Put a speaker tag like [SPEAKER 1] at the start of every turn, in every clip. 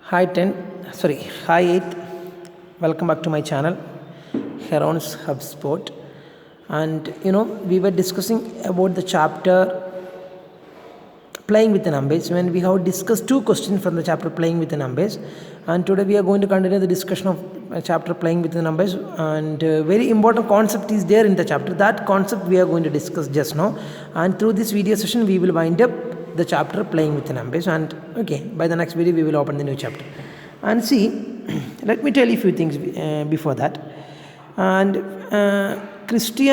[SPEAKER 1] Hi 10, hi 8. Welcome back to my channel, Heron's HubSpot. And we were discussing about the chapter playing with the numbers when we have discussed two questions from the chapter playing with the numbers. And today we are going to continue the discussion of chapter playing with the numbers. And very important concept is there in the chapter. That concept we are going to discuss just now. And through this video session, we will wind up the chapter playing with the numbers, and by the next video we will open the new chapter and see. Let me tell you a few things before that. And Christy,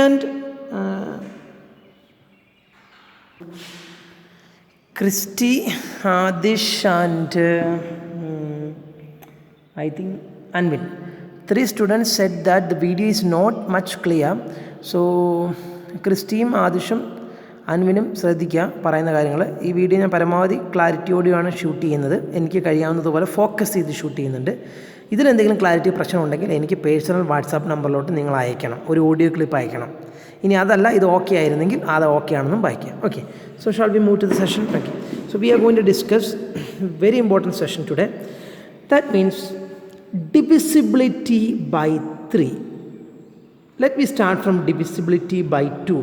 [SPEAKER 1] Hadish and I think Anvin, 3 students said that the video is not much clear. So Christine, Adisham, അൻവിനും ശ്രദ്ധിക്കുക പറയുന്ന കാര്യങ്ങൾ. ഈ video ഞാൻ പരമാവധി ക്ലാരിറ്റിയോടെയാണ് shoot ചെയ്യുന്നത്. എനിക്ക് കഴിയാവുന്നതുപോലെ focus ചെയ്ത് shoot ചെയ്യുന്നുണ്ട്. ഇതിലെന്തെങ്കിലും ക്ലാരിറ്റി പ്രശ്നം ഉണ്ടെങ്കിൽ എനിക്ക് പേഴ്സണൽ വാട്സാപ്പ് നമ്പറിലോട്ട് നിങ്ങൾ അയക്കണം, ഒരു ഓഡിയോ ക്ലിപ്പ് അയക്കണം. ഇനി അതല്ല ഇത് ഓക്കെ ആയിരുന്നെങ്കിൽ അത് ഓക്കെ ആണെന്നും വായിക്കാം. Okay, so shall we move to the session. Okay, so we are going to discuss very important session today. That means divisibility by 3. Let me start from divisibility by 2.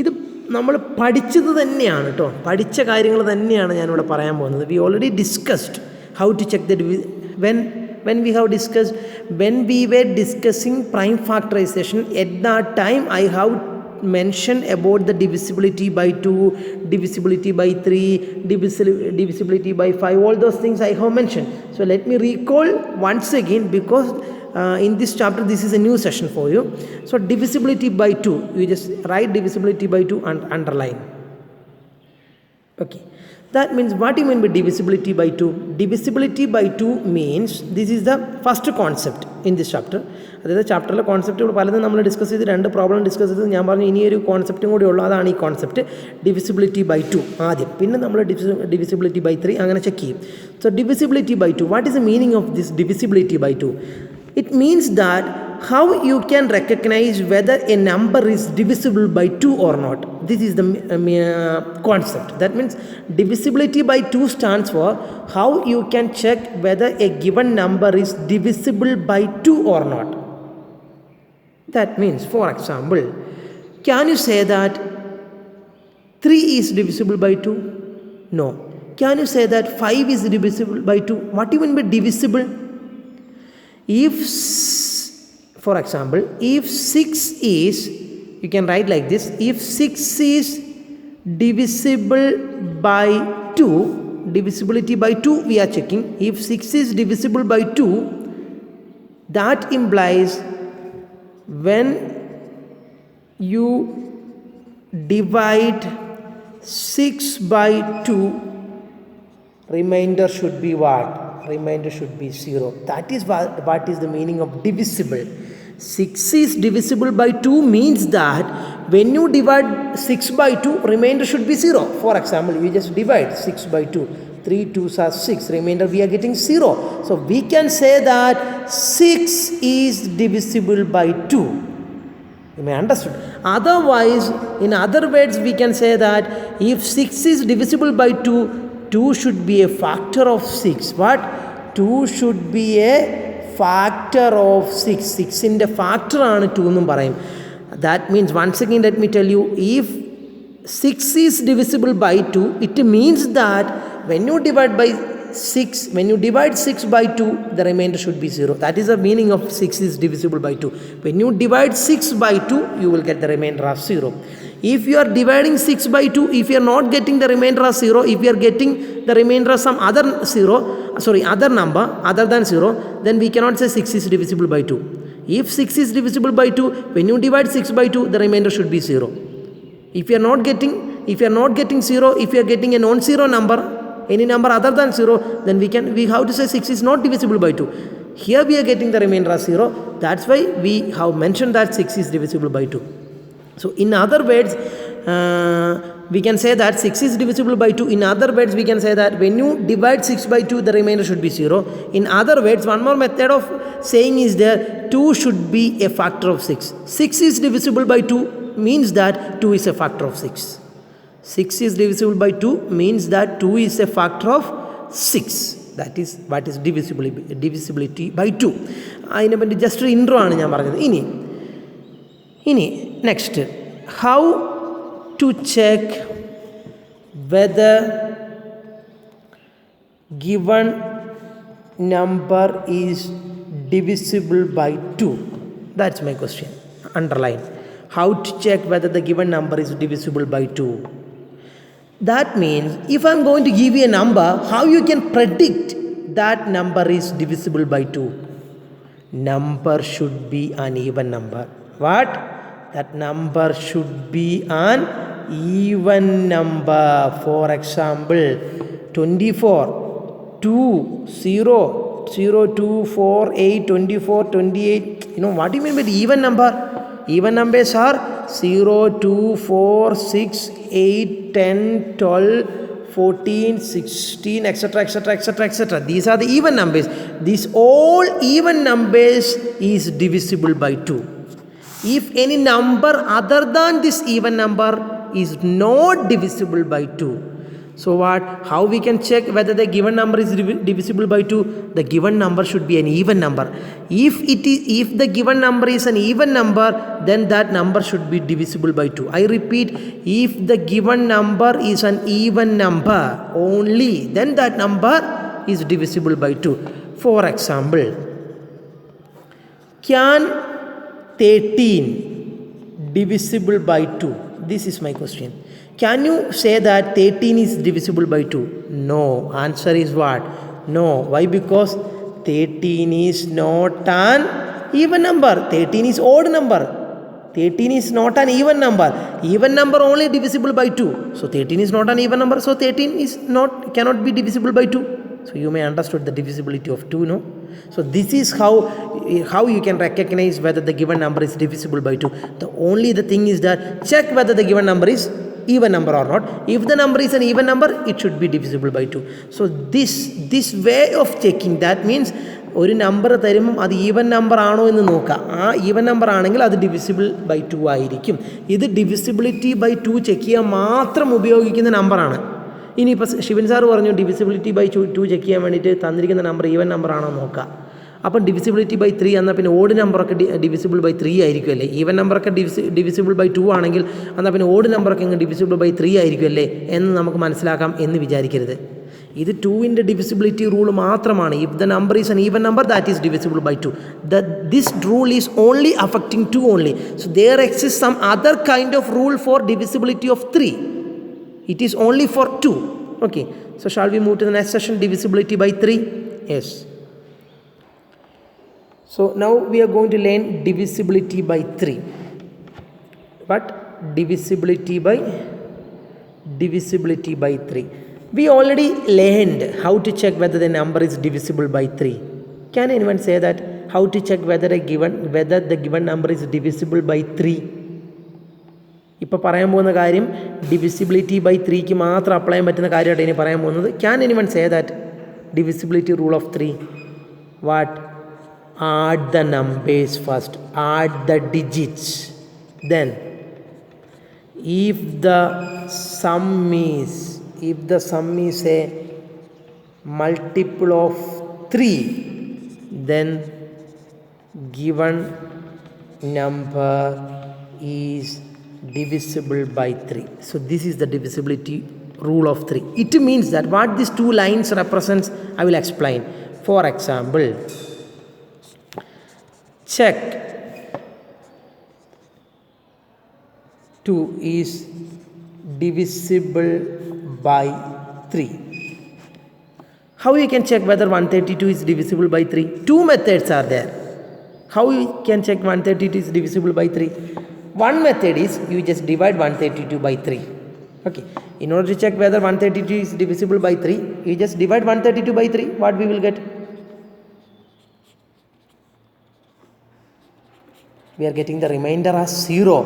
[SPEAKER 1] ഇത് നമ്മൾ പഠിച്ചത് തന്നെയാണ് കേട്ടോ, പഠിച്ച കാര്യങ്ങൾ തന്നെയാണ് ഞാനിവിടെ പറയാൻ പോകുന്നത്. We already discussed how to check the when we have discussed, when we were discussing prime factorization, at that time I have mentioned about the divisibility by 2, divisibility by 3, divisibility by 5, all those things I have mentioned. So let me recall once again, because in this chapter this is a new session for you. So divisibility by 2, you just write divisibility by 2 and underline. Okay, that means what do you mean by divisibility by 2? Divisibility by 2 means, this is the first concept in this chapter. അതായത് ചാപ്റ്ററിലെ കോൺസെപ്റ്റുകൾ പലതും നമ്മൾ discuss ചെയ്ത് 2 problem discuss ചെയ്ത് ഞാൻ പറഞ്ഞു ഇനിയൊരു കോൺസെപ്റ്റും കൂടി ഉള്ളൂ. അതാണ് ഈ കോൺസെപ്റ്റ് divisibility by 2 ആദ്യം, പിന്നെ നമ്മൾ divisibility by 3 അങ്ങനെ ചെക്ക് ചെയ്യും. So divisibility by 2, what is the meaning of this divisibility by 2? It means that how you can recognize whether a number is divisible by 2 or not. This is the concept. That means divisibility by 2 stands for how you can check whether a given number is divisible by 2 or not. That means, for example, can you say that 3 is divisible by 2? No. Can you say that 5 is divisible by 2? What do you mean by divisible? If, for example, if 6 is, you can write like this, if 6 is divisible by 2, divisibility by 2 we are checking. If 6 is divisible by 2, that implies when you divide 6 by 2, remainder should be what? Remainder should be 0. That is what is the meaning of divisible. 6 is divisible by 2 means that when you divide 6 by 2, remainder should be 0. For example, you just divide 6 by 2, 3 2s are 6, remainder we are getting 0. So we can say that 6 is divisible by 2. You may understand. Otherwise, in other words, we can say that if 6 is divisible by 2, 2 should be a factor of 6. What? 2 should be a factor of 6. 6 in the factor ആണ് 2 എന്നും പറയും. That means, once again let me tell you, if 6 is divisible by 2, it means that when you divide 6 by 2, the remainder should be 0. That is the meaning of 6 is divisible by 2. When you divide 6 by 2, you will get the remainder as 0. If you are dividing 6 by 2, if you are not getting the remainder as 0, if you are getting the remainder as some other number other than 0, then we cannot say 6 is divisible by 2. If 6 is divisible by 2, when you divide 6 by 2, the remainder should be 0. If you are not getting 0, if you are getting a non-zero number, any number other than 0, then we have to say 6 is not divisible by 2. Here we are getting the remainder as 0. That's why we have mentioned that 6 is divisible by 2. So in other words, we can say that 6 is divisible by 2. In other words, we can say that when you divide 6 by 2, the remainder should be 0. In other words, one more method of saying is there, 2 should be a factor of 6. 6 is divisible by 2 means that 2 is a factor of 6. 6 is divisible by 2 means that 2 is a factor of 6. That is what is divisibility by 2. അതിനെ പറ്റി just ഒരു intro ആണ് ഞാൻ പറഞ്ഞത്. ഇനി next, how to check whether given number is divisible by 2. That's my question. Underline. How to check whether the given number is divisible by 2. That means if I'm going to give you a number, how you can predict that number is divisible by 2? Number should be an even number. What? That number should be an even number. For example, 24, 2, 0, 0, 2, 4, 8, 24, 28. You know what do you mean by the even number? Even numbers are 0, 2, 4, 6, 8, 10, 12, 14, 16, etc., etc., etc., etc. These are the even numbers. These all even numbers is divisible by 2. If any number other than this even number is not divisible by 2, so what? How we can check whether the given number is divisible by 2? The given number should be an even number. If the given number is an even number, then that number should be divisible by 2. I repeat, if the given number is an even number only, then that number is divisible by 2. For example, can 13 divisible by 2? This is my question. Can you say that 13 is divisible by 2? No. Answer is what? No. Why? Because 13 is not an even number. 13 is odd number. 13 is not an even number. Even number only divisible by 2. So 13 is not an even number. So 13 is cannot be divisible by 2. So you may understand the divisibility of 2, no? So this is how you can recognize whether the given number is divisible by 2. The thing is that check whether the given number is even number or not. If the number is an even number, it should be divisible by 2. So this way of checking, that means ഒരു number തരുമ്പം അത് even number ആണോ എന്ന് നോക്കുക. ആ even number ആണെങ്കിൽ അത് divisible by 2 ആയിരിക്കും. ഇത് ഡിവിസിബിലിറ്റി ബൈ 2 ചെക്ക് ചെയ്യാൻ മാത്രം ഉപയോഗിക്കുന്ന നമ്പറാണ്. ഇനിയിപ്പോൾ ശിവൻ സാർ പറഞ്ഞു ഡിവിസിബിലിറ്റി ബൈ 2 ചെക്ക് ചെയ്യാൻ വേണ്ടിയിട്ട് തന്നിരിക്കുന്ന നമ്പർ ഈവൻ നമ്പർ ആണോ നോക്കുക. അപ്പം ഡിവിസിബിലിറ്റി ബൈ 3 എന്നാൽ പിന്നെ ഓഡ് നമ്പറൊക്കെ ഡിവിസിബിൾ ബൈ 3 ആയിരിക്കും അല്ലേ. ഈവൻ നമ്പറൊക്കെ ഡിവിസിബിൾ ബൈ 2 ആണെങ്കിൽ എന്നാൽ പിന്നെ ഓഡ് നമ്പറൊക്കെ ഇങ്ങനെ ഡിവിസിബിൾ ബൈ 3 ആയിരിക്കും അല്ലേ എന്ന് നമുക്ക് മനസ്സിലാക്കാം എന്ന് വിചാരിക്കരുത്. ഇത് 2ൻ്റെ ഡിവിസിബിലിറ്റി റൂൾ മാത്രമാണ്. If the number is an even number, that is divisible by 2. This rule is only affecting 2 only. So there exists some other kind of rule for divisibility of 3. It is only for 2. Okay. So shall we move to the next session, divisibility by 3? Yes. So now we are going to learn divisibility by 3. But divisibility by 3. We already learned how to check whether the number is divisible by 3. Can anyone say that? How to check whether the given number is divisible by 3? ഇപ്പോൾ പറയാൻ പോകുന്ന കാര്യം divisibility by 3ക്ക് മാത്രം apply ചെയ്യാൻ പറ്റുന്ന കാര്യമായിട്ട് ഇനി പറയാൻ പോകുന്നത്. Can anyone say that divisibility rule of 3? What? Add the numbers first, add the digits. Then if the sum is a multiple of 3, then given number is divisible by 3. So this is the divisibility rule of 3. It means that what these two lines represents, I will explain. For example, check 2 is divisible by 3. How you can check whether 132 is divisible by 3? Two methods are there. How you can check 132 is divisible by 3? One method is you just divide 132 by 3. Okay. In order to check whether 132 is divisible by 3, you just divide 132 by 3. What we will get? We are getting the remainder as 0.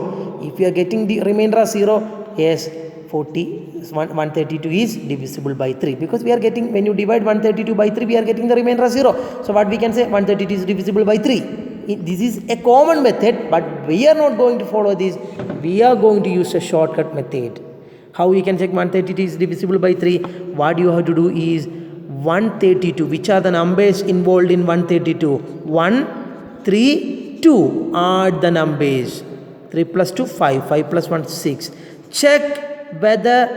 [SPEAKER 1] If we are getting the remainder as 0, yes, 132 is divisible by 3, because we are getting, when you divide 132 by 3, we are getting the remainder as 0. So what we can say, 132 is divisible by 3. This is a common method, but we are not going to follow this. We are going to use a shortcut method. How we can check 132 is divisible by 3? What you have to do is 132. Which are the numbers involved in 132? 1, 3, 2. Add the numbers. 3 plus 2, 5. 5 plus 1, 6. Check whether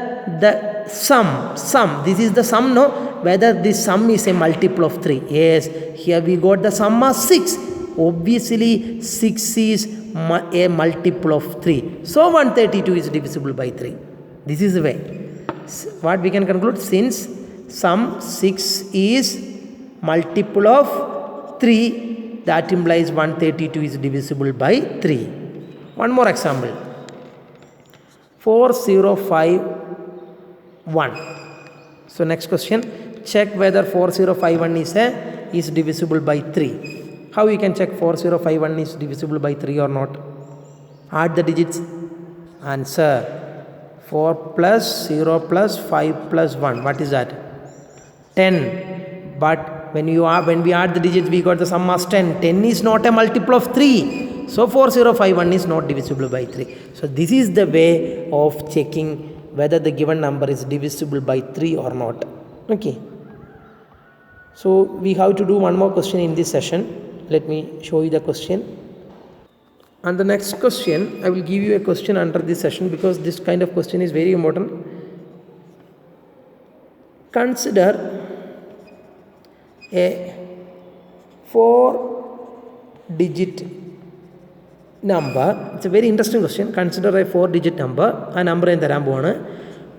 [SPEAKER 1] the sum, this is the sum, no? Whether this sum is a multiple of 3. Yes, here we got the sum as 6. Obviously, 6 is a multiple of 3. So, 132 is divisible by 3. This is the way. What we can conclude? Since sum 6 is multiple of 3, that implies 132 is divisible by 3. One more example. 4051. So next question, check whether 4051 is divisible by 3. How you can check 4051 is divisible by 3 or not? Add the digits. Answer 4 plus 0 plus 5 plus 1. What is that? 10. But when we add the digits, we got the sum as 10. 10 is not a multiple of 3. So 4051 is not divisible by 3. So this is the way of checking whether the given number is divisible by 3 or not. Okay. So we have to do one more question in this session. Let me show you the question. And the next question, I will give you a question under this session because this kind of question is very important. Consider a 4-digit number. It's a very interesting question. Consider a 4-digit number. A number in the rambo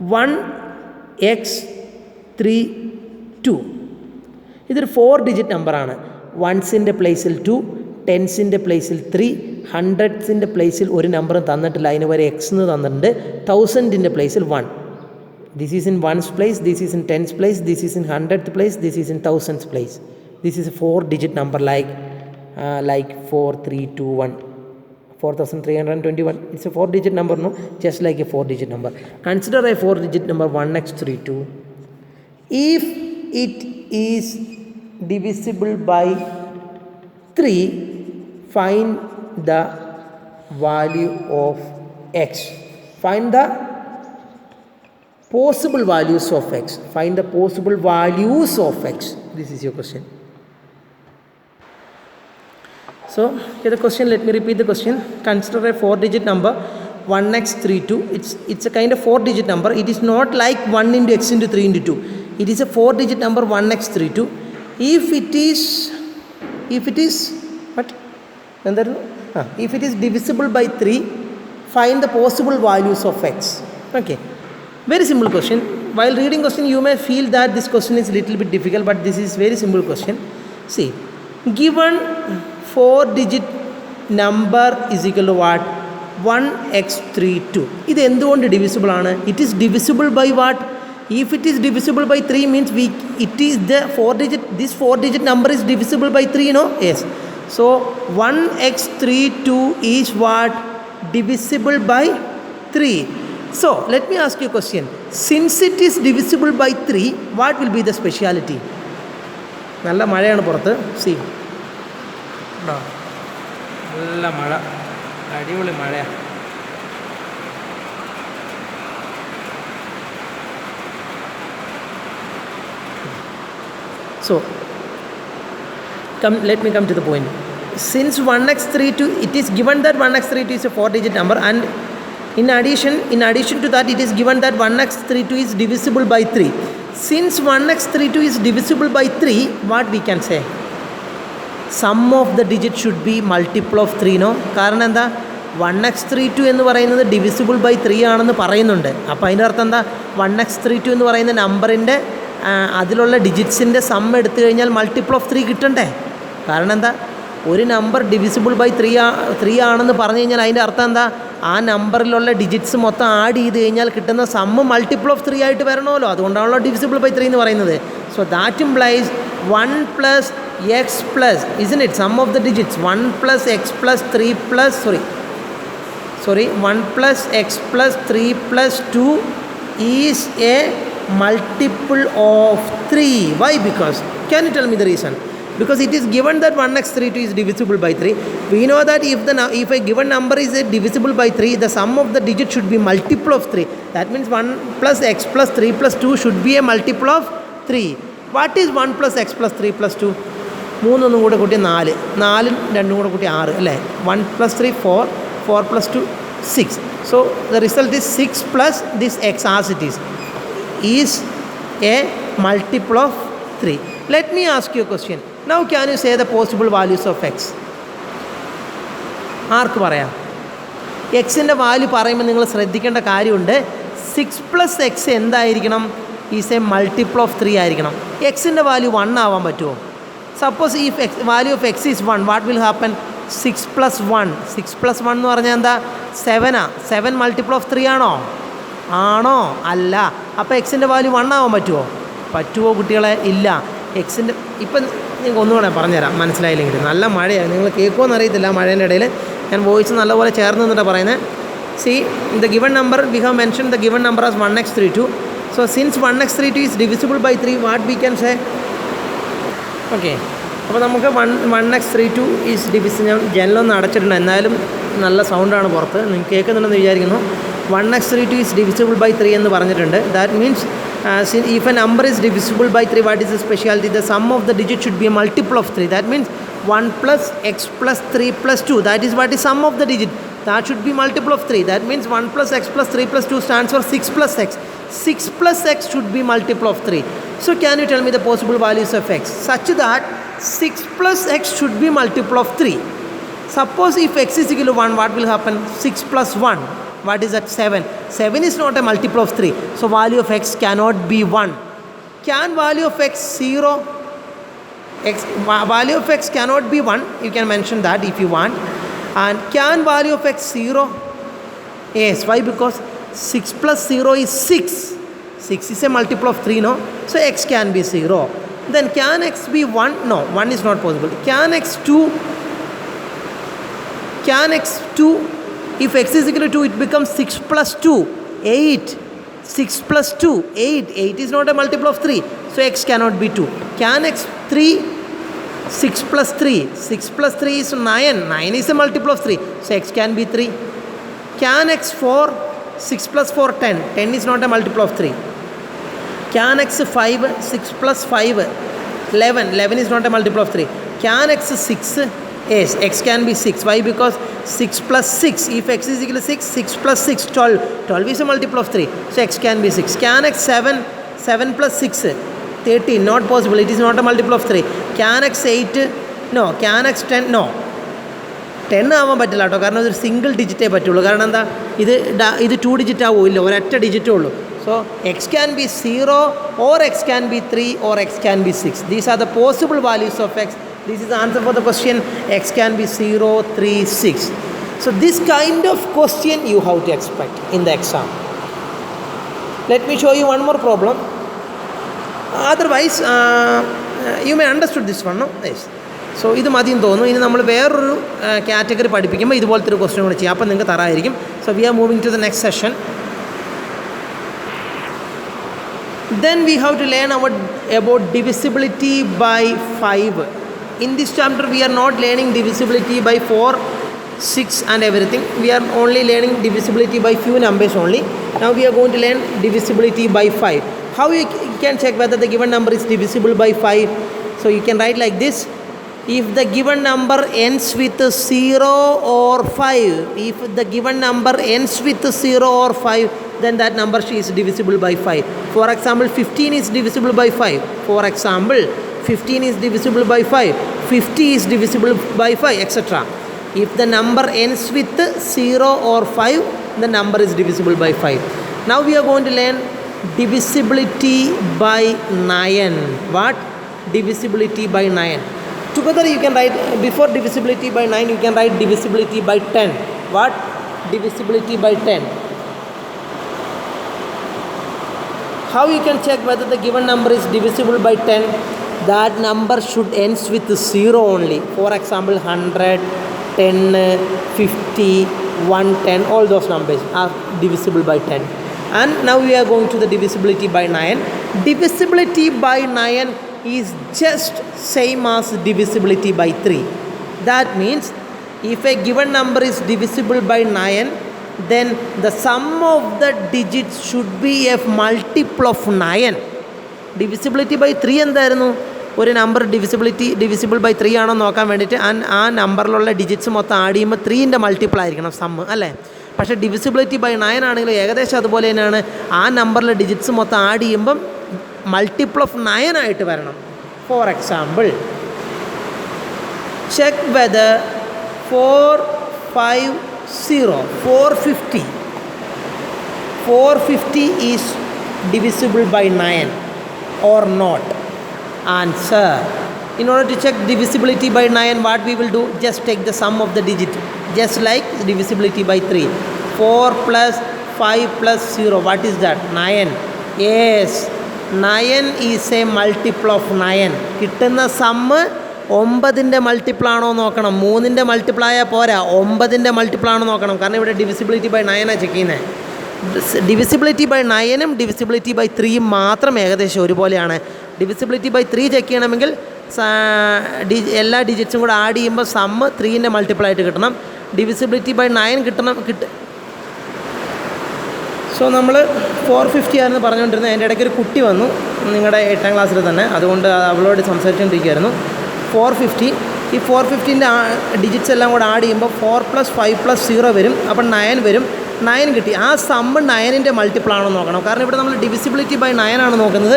[SPEAKER 1] 1x32. This is a 4-digit number. Ones in the place 2, tens in the place 3, hundreds in the place one number line over x thousand in the place 1. This is in ones place, this is in tens place, this is in hundredth place, this is in thousands place. This is a 4-digit number like 4321. 4321. It's a 4-digit number, no? Just like a 4-digit number. Consider a 4-digit number 1x32. If it is divisible by 3, find the value of x. Find the possible values of x. Find the possible values of x. This is your question. So, here the question, let me repeat the question. Consider a 4-digit number 1x32. It's a kind of 4-digit number. It is not like 1 into x into 3 into 2. It is a 4-digit number 1x32. If it is divisible by 3, find the possible values of x. Okay, very simple question. While reading question, you may feel that this question is little bit difficult, but this is very simple question. See, given 4-digit number is equal to what? 1x32. This is divisible. It is divisible by what? If it is divisible by 3 means it is the 4-digit, this 4-digit number is divisible by 3, no? Yes. So 1x32 is what? Divisible by 3. So let me ask you a question. Since it is divisible by 3, what will be the speciality? Nalla mazhayanu porthu. See. Nalla mazha. Adivoli mazhaya. So, let me come to the point. Since 1x32, it is given that 1x32 is a 4-digit number, and in addition to that, it is given that 1x32 is divisible by 3. Since 1x32 is divisible by 3, what we can say? Sum of the digits should be multiple of 3, no? Karanam endha 1x32 എന്ന് പറയുന്നത് divisible by 3 ആണെന്ന് പറയുന്നുണ്ട്. അപ്പോൾ അതിൻ്റെ അർത്ഥം എന്താ? 1x32 എന്ന് പറയുന്ന നമ്പറിൻ്റെ അതിലുള്ള ഡിജിറ്റ്സിൻ്റെ സം എടുത്തു കഴിഞ്ഞാൽ മൾട്ടിപ്പിൾ ഓഫ് 3 കിട്ടണ്ടേ? കാരണം എന്താ? ഒരു നമ്പർ ഡിവിസിബിൾ ബൈ 3 ആണെന്ന് പറഞ്ഞു കഴിഞ്ഞാൽ അതിൻ്റെ അർത്ഥം എന്താ? ആ നമ്പറിലുള്ള ഡിജിറ്റ്സ് മൊത്തം ആഡ് ചെയ്ത് കഴിഞ്ഞാൽ കിട്ടുന്ന സമ്മ് മൾട്ടിപ്പിൾ ഓഫ് 3 ആയിട്ട് വരണമല്ലോ. അതുകൊണ്ടാണല്ലോ ഡിവിസിബിൾ ബൈ 3 എന്ന് പറയുന്നത്. So that implies 1 plus X plus, isn't it? Sum of the digits 1 plus x plus 3 plus 1 plus x plus 3 plus 2 is a multiple of 3. Why? Because, can you tell me the reason? Because it is given that 1x32 is divisible by 3. We know that if a given number is divisible by 3, the sum of the digit should be multiple of 3. That means 1 plus x plus 3 plus 2 should be a multiple of 3. What is 1 plus x plus 3 plus 2? 3 ഒന്നും കൂടെ കൂട്ടി 4, 4 2 കൂടെ കൂട്ടി 6 അല്ലേ? 1 plus 3 4, 4 plus 2 6. So the result is 6 plus this x as it is a multiple of 3. Let me ask you a question. Now can you say the possible values of x? ആർക്ക് പറയാം? എക്സിൻ്റെ value പറയുമ്പോൾ നിങ്ങൾ ശ്രദ്ധിക്കേണ്ട കാര്യമുണ്ട്. 6 plus x എന്തായിരിക്കണം? Is A multiple of 3 ആയിരിക്കണം. എക്സിൻ്റെ value 1 ആവാൻ പറ്റുമോ? സപ്പോസ് ഈ value of X is 1, what will happen? 6 plus 1. 6 plus 1 എന്ന് പറഞ്ഞാൽ എന്താ? 7 7 മൾട്ടിപ്പിൾ ഓഫ് 3 ആണോ? അല്ല. അപ്പോൾ എക്സിൻ്റെ വാല്യൂ 1 ആവാൻ പറ്റുമോ കുട്ടികളെ? ഇല്ല. എക്സിൻ്റെ ഇപ്പം നിങ്ങൾക്ക് ഒന്നുകൂടെ പറഞ്ഞുതരാം മനസ്സിലായില്ലെങ്കിൽ. നല്ല മഴയാണ്, നിങ്ങൾ കേൾക്കുമോ എന്നറിയത്തില്ല. മഴേൻ്റെ ഇടയിൽ ഞാൻ വോയിസ് നല്ലപോലെ ചേർന്ന് നിന്നിട്ടാണ് പറയുന്നത്. See the given number we have mention the given number as 1x32. So since 1x32 is divisible by 3, what we can say? Okay, അപ്പോൾ നമുക്ക് 1x32 ഈസ് ഡിവിസിബിൾ. ഞാൻ ജനലൊന്നും അടച്ചിട്ടുണ്ട്, എന്നാലും നല്ല സൗണ്ടാണ് പുറത്ത്, നിങ്ങൾക്ക് കേൾക്കുന്നുണ്ടെന്ന് വിചാരിക്കുന്നു. 1x32 ഈസ് ഡിവിസിബിൾ ബൈ 3 എന്ന് പറഞ്ഞിട്ടുണ്ട്. That means if a number is divisible by 3, what is the specialty? The sum of the digit should be a multiple of 3. That means 1 plus x plus 3 plus 2. That is what is sum of the digit. That should be multiple of 3. That means 1 plus x plus 3 plus 2 stands for 6 plus x. 6 plus x should be multiple of 3. So can you tell me the possible values of x such that 6 plus x should be multiple of 3? Suppose if x is equal to 1, what will happen? 6 plus 1. What is that? 7. 7 is not a multiple of 3. So value of x cannot be 1. Can value of x 0? Value of x cannot be 1. You can mention that if you want. And can value of x 0? Yes. Why? Because 6 plus 0 is 6. 6 is a multiple of 3, no? So x can be 0. Then can x be 1? No, 1 is not possible. Can x 2? Can x 2? If x is equal to 2, it becomes 6 plus 2, 8. 6 plus 2, 8. 8 is not a multiple of 3. So x cannot be 2. Can x 3? 6 plus 3. 6 plus 3 is 9. 9 is a multiple of 3. So x can be 3. Can x 4? 6 plus 4, 10. 10 is not a multiple of 3. Can x 5? 6 plus 5, 11. 11 is not a multiple of 3. Can x 6? Yes, x can be 6. Why? Because 6 plus 6. If x is equal to 6, 6 plus 6, 12. 12 is a multiple of 3. So x can be 6. Can x 7? 7 plus 6, 13. Not possible. It is not a multiple of 3. Can x 8? No. Can x 10? No. 10 ആവാൻ പറ്റില്ല കേട്ടോ, കാരണം ഇതൊരു single ഡിജിറ്റേ പറ്റുള്ളൂ. കാരണം എന്താ, ഇത് 2 digit ആവില്ല, ഒരൊറ്റ ഡിജിറ്റേ ഉള്ളൂ. So x can be 0 or x can be 3 or x can be 6. These are the possible values of x. This is the answer for the question. X can be 0, 3, 6. So this kind of question you have to expect in the exam. Let me show you one more problem. Otherwise, you may understood this one, no? Yes. So ഇത് മതിയെന്ന് തോന്നുന്നു. ഇനി നമ്മൾ വേറൊരു category പഠിപ്പിക്കുമ്പോൾ ഇതുപോലത്തെ ഒരു question കൂടെ ചെയ്യാം. അപ്പം നിങ്ങൾക്ക് തരായിരിക്കും. So we are moving to the next session. Then we have to learn about divisibility by 5. In this chapter we are not learning divisibility by 4, 6 and everything. We are only learning divisibility by few numbers only. Now we are going to learn divisibility by 5. How you can check whether the given number is divisible by 5? So you can write like this. If the given number ends with 0 or 5, if the given number ends with 0 or 5, then that number is divisible by 5. For example, 15 is divisible by 5. For example, 15 is divisible by 5. 50 is divisible by 5, etc. If the number ends with 0 or 5, the number is divisible by 5. Now we are going to learn divisibility by 9. What? Divisibility by 9. Together you can write, before divisibility by 9, you can write divisibility by 10. What? Divisibility by 10. How you can check whether the given number is divisible by 10? That number should ends with 0 only. For example, 100, 10, 50, 110, all those numbers are divisible by 10. And now we are going to the divisibility by 9. Divisibility by 9 is just same as divisibility by 3. That means if a given number is divisible by 9, then the sum of the digits should be a multiple of 9. Divisibility by 3 എന്തായിരുന്നു? ഒരു number divisible by 3 ആണോ നോക്കാൻ വേണ്ടിയിട്ട് ആ നമ്പറിലുള്ള digits മൊത്തം add ചെയ്യുമ്പോൾ 3ൻ്റെ multiple ആയിരിക്കണം sum അല്ലേ? പക്ഷേ ഡിവിസിബിലിറ്റി ബൈ 9 ആണെങ്കിലും ഏകദേശം അതുപോലെ തന്നെയാണ്. ആ നമ്പറിലെ ഡിജിറ്റ്സ് മൊത്തം ആഡ് ചെയ്യുമ്പം മൾട്ടിപ്പിൾ ഓഫ് 9 ആയിട്ട് വരണം. For example, check whether 450 is divisible by 9 or not. Answer. In order to check divisibility by 9, what we will do? Just take the sum of the digit, just like divisibility by 3. 4 plus 5 plus 0, what is that? 9. Yes, 9 is a multiple of 9. കിട്ടുന്ന sum 9ൻ്റെ multiple ആണോ നോക്കണം. 3ൻ്റെ multiple ആയാൽ പോരാ, 9ൻ്റെ multiple ആണോ നോക്കണം. കാരണം ഇവിടെ divisibility by 9 check ചെയ്യുന്നത്. ഡിവിസിബിലിറ്റി ബൈ 9ഉം ഡിവിസിബിലിറ്റി ബൈ 3യും മാത്രം ഏകദേശം ഒരുപോലെയാണ്. ഡിവിസിബിലിറ്റി ബൈ 3 ചെക്ക് ചെയ്യണമെങ്കിൽ എല്ലാ ഡിജിറ്റ്സും കൂടെ ആഡ് ചെയ്യുമ്പോൾ സമ്മ് 3ൻ്റെ മൾട്ടിപ്പിളായിട്ട് കിട്ടണം. ഡിവിസിബിലിറ്റി ബൈ 9 സോ നമ്മൾ 450 ആണെന്ന് പറഞ്ഞുകൊണ്ടിരുന്നത്. അതിൻ്റെ ഇടയ്ക്ക് ഒരു കുട്ടി വന്നു നിങ്ങളുടെ 8ാം ക്ലാസ്സിൽ തന്നെ, അതുകൊണ്ട് അവളോട് സംസാരിച്ചുകൊണ്ടിരിക്കുകയായിരുന്നു. 450, ഈ 450ൻ്റെ ഡിജിറ്റ്സ് എല്ലാം കൂടെ ആഡ് ചെയ്യുമ്പോൾ 4 + 5 + 0 വരും. അപ്പം 9 വരും. 9 കിട്ടി. ആ സമ്മ് 9ൻ്റെ മൾട്ടിപ്പിൾ ആണോ നോക്കണം. കാരണം ഇവിടെ നമ്മൾ ഡിവിസിബിലിറ്റി ബൈ 9 ആണ് നോക്കുന്നത്.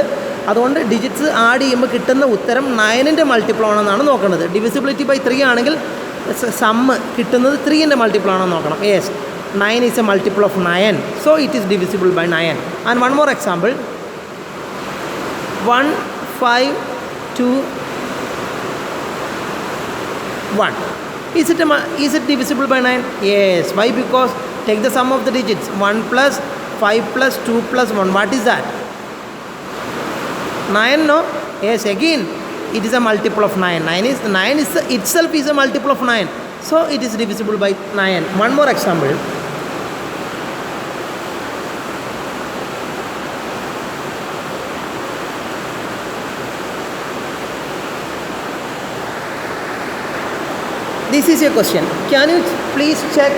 [SPEAKER 1] അതുകൊണ്ട് ഡിജിറ്റ്സ് ആഡ് ചെയ്യുമ്പോൾ കിട്ടുന്ന ഉത്തരം 9ൻ്റെ മൾട്ടിപ്പിൾ ആണെന്നാണ് നോക്കുന്നത്. ഡിവിസിബിലിറ്റി ബൈ 3 ആണെങ്കിൽ സമ്മ് കിട്ടുന്നത് 3ൻ്റെ മൾട്ടിപ്പിൾ ആണോ നോക്കണം. Yes, 9 is a multiple of 9, so it is divisible by 9. And one more example, 1, 5, 2, 1. Is it divisible by 9? Yes. Why? Because take the sum of the digits. 1 plus 5 plus 2 plus 1. What is that? 9, no? Yes, again it is a multiple of 9. 9 is itself is a multiple of 9. So it is divisible by 9. One more example. This is your question. Can you please check?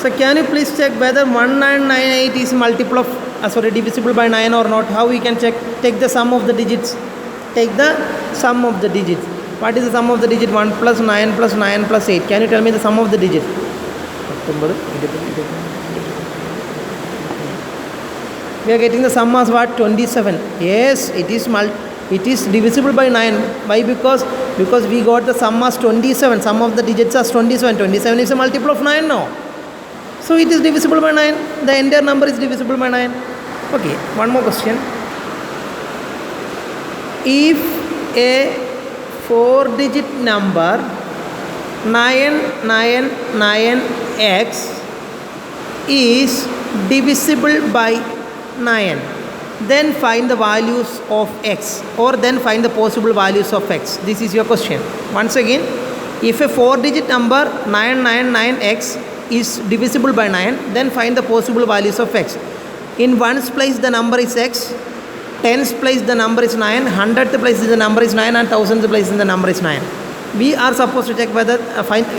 [SPEAKER 1] So can you please check whether 1998 is multiple of divisible by 9 or not? How we can check? Take the sum of the digits. Take the sum of the digits. What is the sum of the digit? 1 plus 9 plus 9 plus 8. Can you tell me the sum of the digit? We are getting the sum as what? 27. Yes, it is divisible by 9. Why? Because we got the sum as 27. Sum of the digits as 27. 27 is a multiple of 9 now. So it is divisible by 9. The entire number is divisible by 9. Okay, one more question. If a 4-digit number 999x is divisible by 9, then find the values of x, or then find the possible values of x. This is your question. Once again, if a 4-digit number 999x is divisible by 9, then find the possible values of x. In 1's place the number is x, 10's place the number is 9, 100th place the number is 9, and 1000th place the number is 9. We are supposed to check whether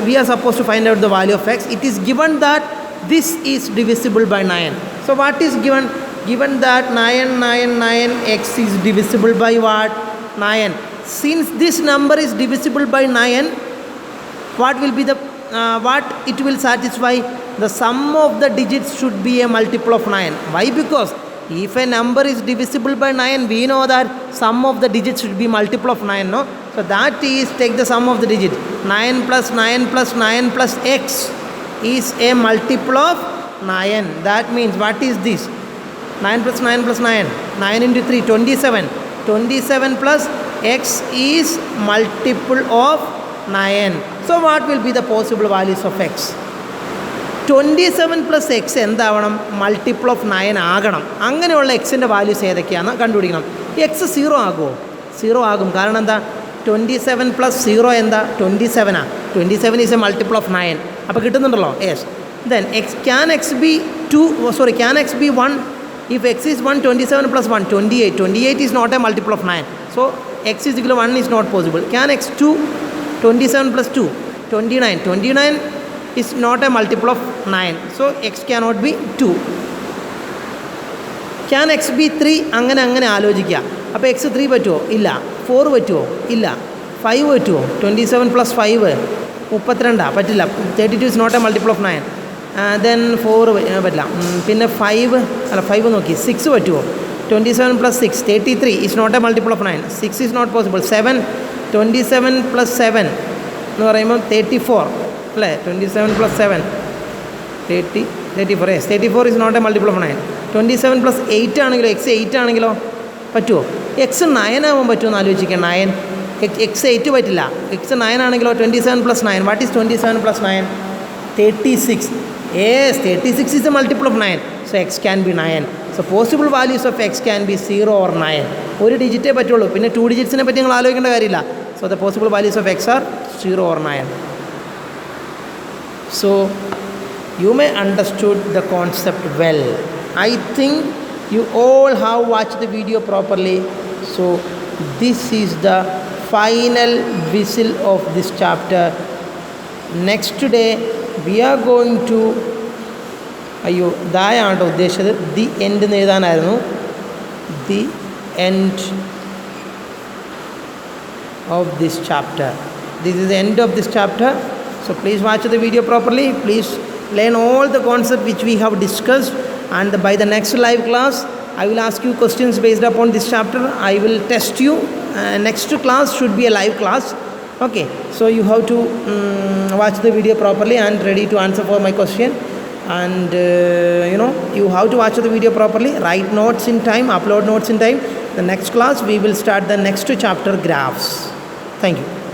[SPEAKER 1] we are supposed to find out the value of x. It is given that this is divisible by 9. So what is given? Given that 999x is divisible by what? 9. Since this number is divisible by 9, what will be the what it will satisfy? The sum of the digits should be a multiple of 9. Why? Because if a number is divisible by 9, we know that sum of the digits should be multiple of 9, no? So that is, take the sum of the digit. 9 plus 9 plus 9 plus x is a multiple of 9. That means, what is this? 9 plus 9 plus 9. 9 into 3, 27. 27 plus x is multiple of 9. So what will be the possible values of x? 27 plus x എന്താവണം? Multiple of 9 ആകണം. അങ്ങനെയുള്ള എക്സിൻ്റെ values ഏതൊക്കെയാണെന്ന് കണ്ടുപിടിക്കണം. X 0 ആകുമോ? 0 ആകും. കാരണം എന്താ? 27 പ്ലസ് 0 എന്താ? 27 ആണ്. 27 ഈസ് എ മൾട്ടിപ്പിൾ ഓഫ് 9. അപ്പോൾ കിട്ടുന്നുണ്ടല്ലോ. Yes. Then can x be 1? If x is 1, 27 plus 1, 28. 28 is not a multiple of 9. So x is equal to 1 is not possible. Can x 2? 27 plus 2, 29. 29 is not a multiple of 9. So x cannot be 2. Can X B 3 അങ്ങനെ ആലോചിക്കുക. അപ്പോൾ X 3 പറ്റുമോ? ഇല്ല. 4 പറ്റുമോ? ഇല്ല. 5 പറ്റുമോ? 27 + 5 32 പറ്റില്ല. 32 is not a multiple of 9. Then 4 പറ്റില്ല. പിന്നെ 5 നോക്കി 6 പറ്റുമോ? 27 + 6 33 is not a multiple of 9. 6 is not possible. 7 27 + 7 എന്ന് പറയുമ്പോൾ 34 അല്ലേ? 27 + 7 34. Yes, 34 is not a multiple of 9. 27 + 8 ആണെങ്കിലോ, എക്സ് 8 ആണെങ്കിലോ പറ്റുമോ? എക്സ് 9 ആവാൻ പറ്റുമോ എന്ന് ആലോചിക്കുക. 9 എക്സ് 8 പറ്റില്ല. എക്സ് 9 ആണെങ്കിലോ 27 + 9. What is 27 + 9? 36. Yes, 36 is a multiple of 9. So x can be 9. So possible values of x can be 0 or 9. ഒരു ഡിജിറ്റേ പറ്റുള്ളൂ. പിന്നെ 2 ഡിജിറ്റ്സിനെ പറ്റി നിങ്ങൾ ആലോചിക്കേണ്ട കാര്യമില്ല. So the possible values of x are 0 or 9. So you may understood the concept well. I think you all have watched the video properly. So this is the final whistle of this chapter. Next day we are going to ദായാണ് ഉദ്ദേശിച്ചത്. The end എന്ന് എഴുതാനായിരുന്നു. The end of this chapter. This is the end of this chapter. So please watch the video properly. Please learn all the concepts which we have discussed, and by the next live class I will ask you questions based upon this chapter. I will test you. Next class should be a live class. Okay, so you have to watch the video properly and ready to answer for my question. And you have to watch the video properly, write notes in time, upload notes in time. The next class we will start the next chapter, graphs. Thank you.